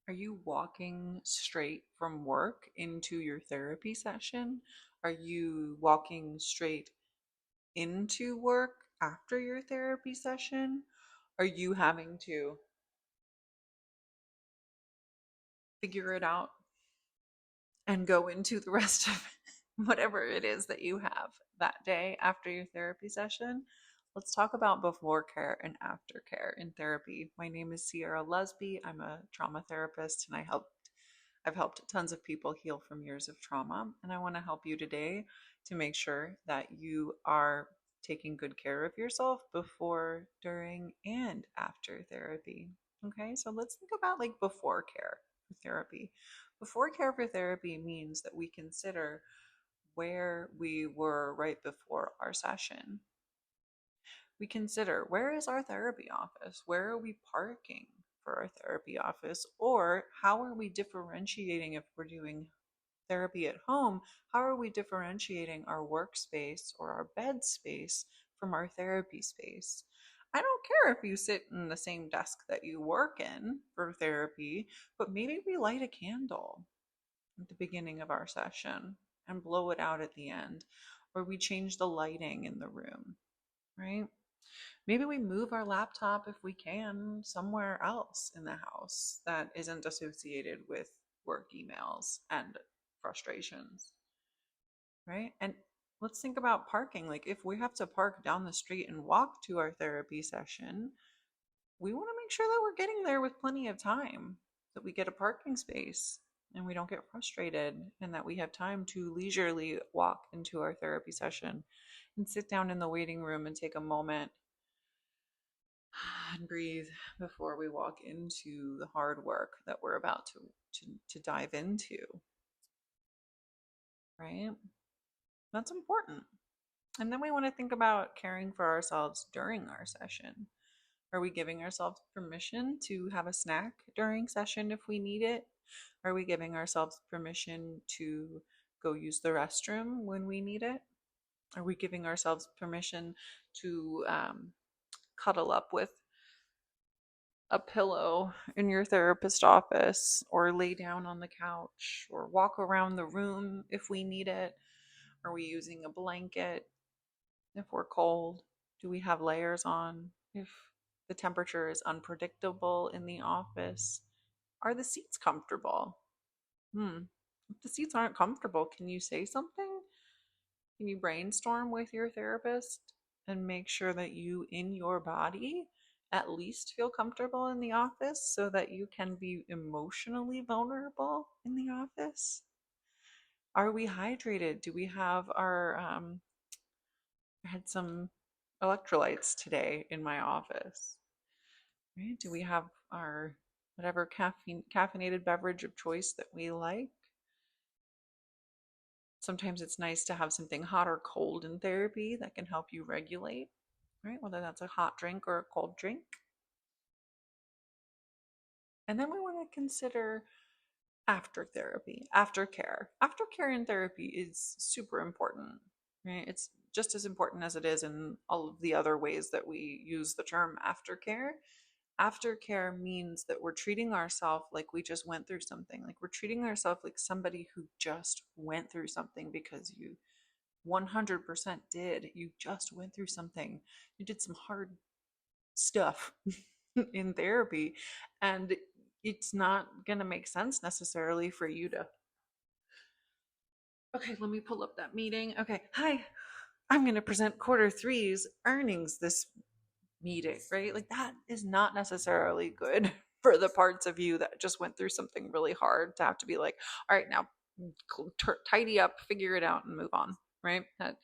Are you walking straight from work into your therapy session? Are you walking straight into work after your therapy session? Are you having to figure it out and go into the rest of whatever it is that you have that day after your therapy session? Let's talk about before care and after care in therapy. My name is Sierra Lesby. I'm a trauma therapist and I've helped tons of people heal from years of trauma, and I want to help you today to make sure that you are taking good care of yourself before, during, and after therapy. Okay, so let's think about like before care for therapy. Before care for therapy means that we consider where we were right before our session. We consider, where is our therapy office? Where are we parking for our therapy office? Or how are we differentiating if we're doing therapy at home? How are we differentiating our workspace or our bed space from our therapy space? I don't care if you sit in the same desk that you work in for therapy, but maybe we light a candle at the beginning of our session and blow it out at the end, or we change the lighting in the room, right? Maybe we move our laptop if we can somewhere else in the house that isn't associated with work emails and frustrations, right? And let's think about parking. Like if we have to park down the street and walk to our therapy session, we want to make sure that we're getting there with plenty of time, that we get a parking space and we don't get frustrated, and that we have time to leisurely walk into our therapy session and sit down in the waiting room and take a moment and breathe before we walk into the hard work that we're about to dive into, right? That's important. And then we want to think about caring for ourselves during our session. Are we giving ourselves permission to have a snack during session if we need it? Are we giving ourselves permission to go use the restroom when we need it? Are we giving ourselves permission to cuddle up with a pillow in your therapist office, or lay down on the couch, or walk around the room if we need it? Are we using a blanket if we're cold? Do we have layers on if the temperature is unpredictable in the office? Are the seats comfortable? If the seats aren't comfortable, can you say something? Can you brainstorm with your therapist and make sure that you, in your body, at least feel comfortable in the office so that you can be emotionally vulnerable in the office? Are we hydrated? Do we have our, I had some electrolytes today in my office, right? Do we have our whatever caffeinated beverage of choice that we like? Sometimes it's nice to have something hot or cold in therapy that can help you regulate, right? Whether that's a hot drink or a cold drink. And then we want to consider after therapy, aftercare. Aftercare in therapy is super important, right? It's just as important as it is in all of the other ways that we use the term aftercare. Aftercare means that we're treating ourselves like we just went through something, like we're treating ourselves like somebody who just went through something, because you 100% did. You just went through something. You did some hard stuff in therapy. And it's not going to make sense necessarily for you to, okay, let me pull up that meeting. Okay, hi, I'm going to present quarter three's earnings this meeting, right? Like that is not necessarily good for the parts of you that just went through something really hard, to have to be like, all right, now tidy up, figure it out, and move on, right? That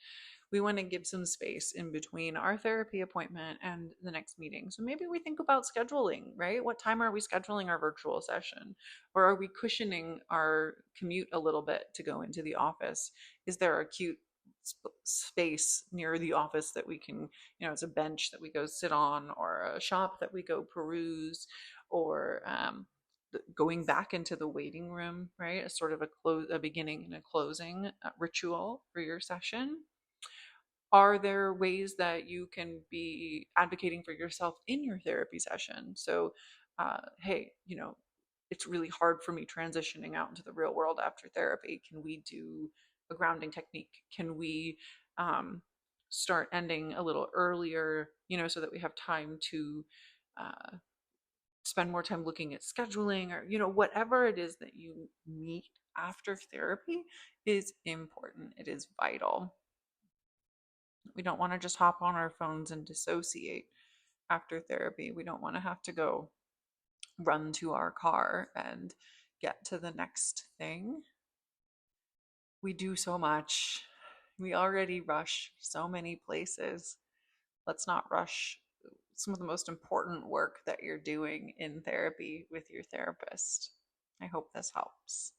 we want to give some space in between our therapy appointment and the next meeting. So maybe we think about scheduling, right? What time are we scheduling our virtual session? Or are we cushioning our commute a little bit to go into the office? Is there a cute space near the office that we can, it's a bench that we go sit on, or a shop that we go peruse, or going back into the waiting room, right? A sort of a beginning and a closing ritual for your session. Are there ways that you can be advocating for yourself in your therapy session? So, hey, it's really hard for me transitioning out into the real world after therapy. Can we do a grounding technique? Can we um, start ending a little earlier, so that we have time to uh, spend more time looking at scheduling, or whatever it is that you meet after therapy is important. It is vital. We don't want to just hop on our phones and dissociate after therapy. We don't want to have to go run to our car and get to the next thing. We do so much. We already rush so many places. Let's not rush some of the most important work that you're doing in therapy with your therapist. I hope this helps.